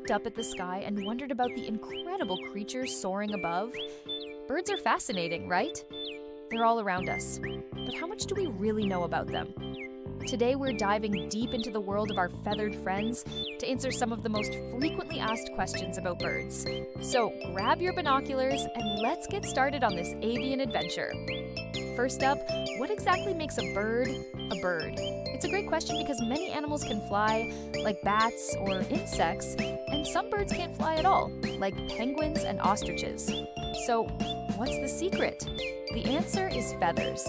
looked up at the sky and wondered about the incredible creatures soaring above? Birds are fascinating, right? They're all around us. But how much do we really know about them? Today we're diving deep into the world of our feathered friends to answer some of the most frequently asked questions about birds. So grab your binoculars and let's get started on this avian adventure. First up, what exactly makes a bird a bird? It's a great question because many animals can fly, like bats or insects, and some birds can't fly at all, like penguins and ostriches. So, what's the secret? The answer is feathers.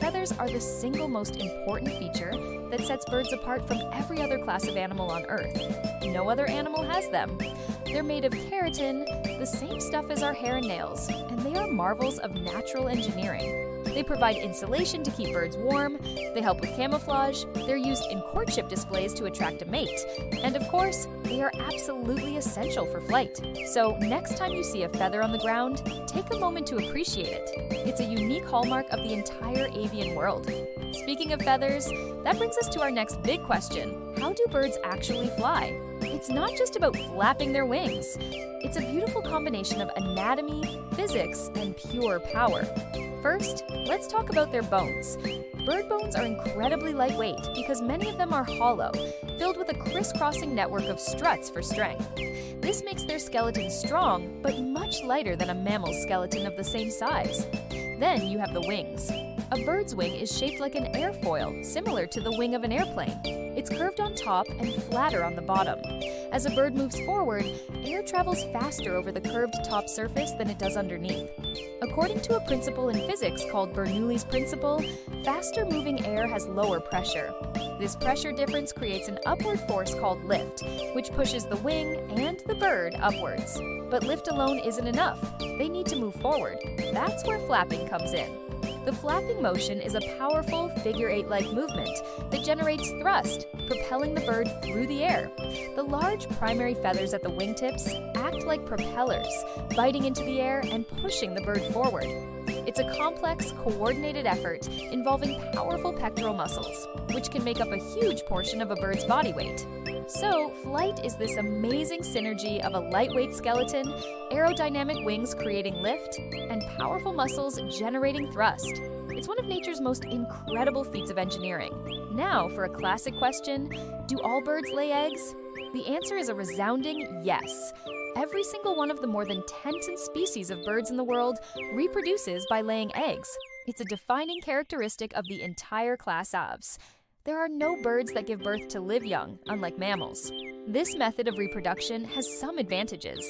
Feathers are the single most important feature that sets birds apart from every other class of animal on Earth. No other animal has them. They're made of keratin, the same stuff as our hair and nails, and they are marvels of natural engineering. They provide insulation to keep birds warm, they help with camouflage, they're used in courtship displays to attract a mate, and of course, they are absolutely essential for flight. So next time you see a feather on the ground, take a moment to appreciate it. It's a unique hallmark of the entire avian world. Speaking of feathers, that brings us to our next big question. How do birds actually fly? It's not just about flapping their wings. It's a beautiful combination of anatomy, physics, and pure power. First, let's talk about their bones. Bird bones are incredibly lightweight because many of them are hollow, filled with a crisscrossing network of struts for strength. This makes their skeleton strong, but much lighter than a mammal's skeleton of the same size. Then you have the wings. A bird's wing is shaped like an airfoil, similar to the wing of an airplane. It's curved on top and flatter on the bottom. As a bird moves forward, air travels faster over the curved top surface than it does underneath. According to a principle in physics called Bernoulli's principle, faster moving air has lower pressure. This pressure difference creates an upward force called lift, which pushes the wing and the bird upwards. But lift alone isn't enough. They need to move forward. That's where flapping comes in. The flapping motion is a powerful figure-8-like movement that generates thrust, propelling the bird through the air. The large primary feathers at the wingtips act like propellers, biting into the air and pushing the bird forward. It's a complex, coordinated effort involving powerful pectoral muscles, which can make up a huge portion of a bird's body weight. So, flight is this amazing synergy of a lightweight skeleton, aerodynamic wings creating lift, and powerful muscles generating thrust. It's one of nature's most incredible feats of engineering. Now, for a classic question, do all birds lay eggs? The answer is a resounding yes. Every single one of the more than 10 species of birds in the world reproduces by laying eggs. It's a defining characteristic of the entire class Aves. There are no birds that give birth to live young, unlike mammals. This method of reproduction has some advantages.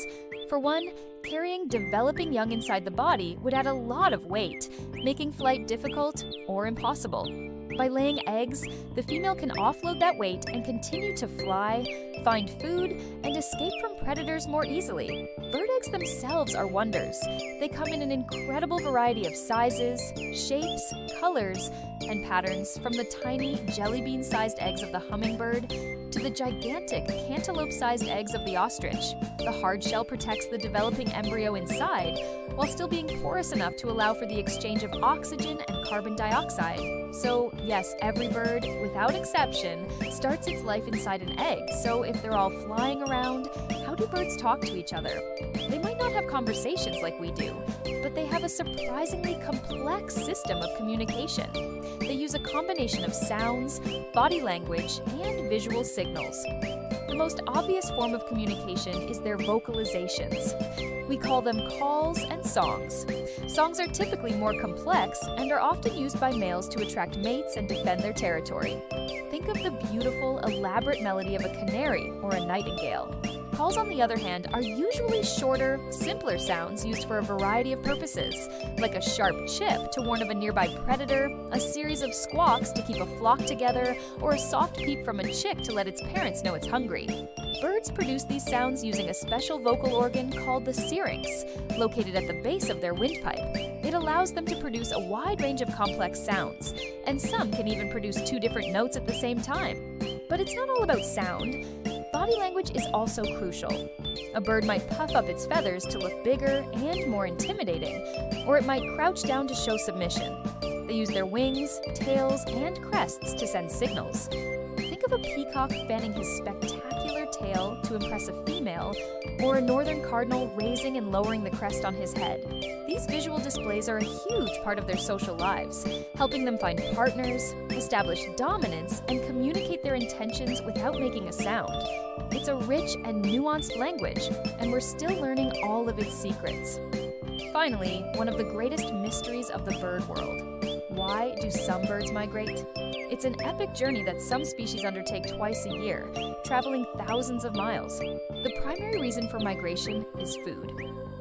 For one, carrying developing young inside the body would add a lot of weight, making flight difficult or impossible. By laying eggs, the female can offload that weight and continue to fly, find food, and escape from predators more easily. Bird eggs themselves are wonders. They come in an incredible variety of sizes, shapes, colors, and patterns, from the tiny jelly bean-sized eggs of the hummingbird to the gigantic cantaloupe-sized eggs of the ostrich. The hard shell protects the developing embryo inside, while still being porous enough to allow for the exchange of oxygen and carbon dioxide. So, yes, every bird, without exception, starts its life inside an egg. So if they're all flying around, how do birds talk to each other? They might not have conversations like we do, but they have a surprisingly complex system of communication. They use a combination of sounds, body language, and visual signals. The most obvious form of communication is their vocalizations. We call them calls and songs. Songs are typically more complex and are often used by males to attract mates and defend their territory. Think of the beautiful, elaborate melody of a canary or a nightingale. Calls, on the other hand, are usually shorter, simpler sounds used for a variety of purposes, like a sharp chip to warn of a nearby predator, a series of squawks to keep a flock together, or a soft peep from a chick to let its parents know it's hungry. Birds produce these sounds using a special vocal organ called the syrinx, located at the base of their windpipe. It allows them to produce a wide range of complex sounds, and some can even produce 2 different notes at the same time. But it's not all about sound. Body language is also crucial. A bird might puff up its feathers to look bigger and more intimidating, or it might crouch down to show submission. They use their wings, tails, and crests to send signals. Think of a peacock fanning his spectacular tail tail to impress a female, or a northern cardinal raising and lowering the crest on his head. These visual displays are a huge part of their social lives, helping them find partners, establish dominance, and communicate their intentions without making a sound. It's a rich and nuanced language, and we're still learning all of its secrets. Finally, one of the greatest mysteries of the bird world. Why do some birds migrate? It's an epic journey that some species undertake twice a year, traveling thousands of miles. The primary reason for migration is food.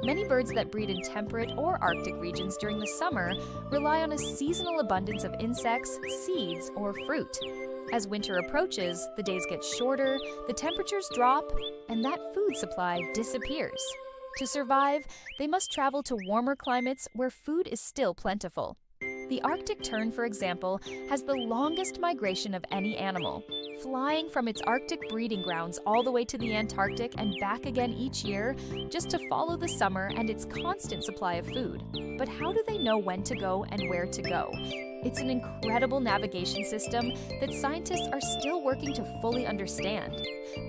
Many birds that breed in temperate or Arctic regions during the summer rely on a seasonal abundance of insects, seeds, or fruit. As winter approaches, the days get shorter, the temperatures drop, and that food supply disappears. To survive, they must travel to warmer climates where food is still plentiful. The Arctic tern, for example, has the longest migration of any animal, flying from its Arctic breeding grounds all the way to the Antarctic and back again each year just to follow the summer and its constant supply of food. But how do they know when to go and where to go? It's an incredible navigation system that scientists are still working to fully understand.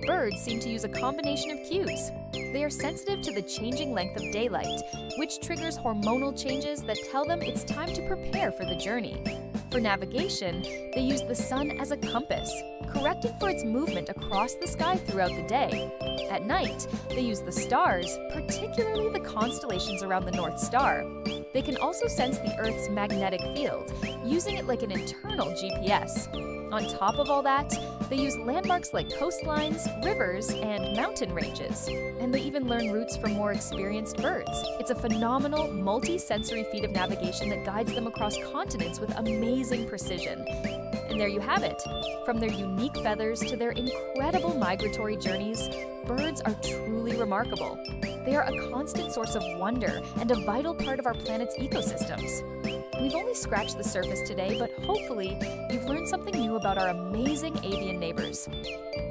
Birds seem to use a combination of cues. They are sensitive to the changing length of daylight, which triggers hormonal changes that tell them it's time to prepare for the journey. For navigation, they use the sun as a compass, correcting for its movement across the sky throughout the day. At night, they use the stars, particularly the constellations around the North Star. They can also sense the Earth's magnetic field, using it like an internal GPS. On top of all that, they use landmarks like coastlines, rivers, and mountain ranges. And they even learn routes from more experienced birds. It's a phenomenal, multi-sensory feat of navigation that guides them across continents with amazing precision. And there you have it. From their unique feathers to their incredible migratory journeys, birds are truly remarkable. They are a constant source of wonder and a vital part of our planet's ecosystems. We've only scratched the surface today, but hopefully you've learned something new about our amazing avian neighbors.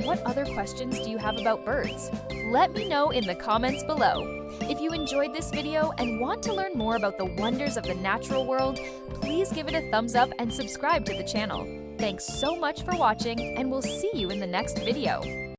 What other questions do you have about birds? Let me know in the comments below. If you enjoyed this video and want to learn more about the wonders of the natural world, please give it a thumbs up and subscribe to the channel. Thanks so much for watching, and we'll see you in the next video.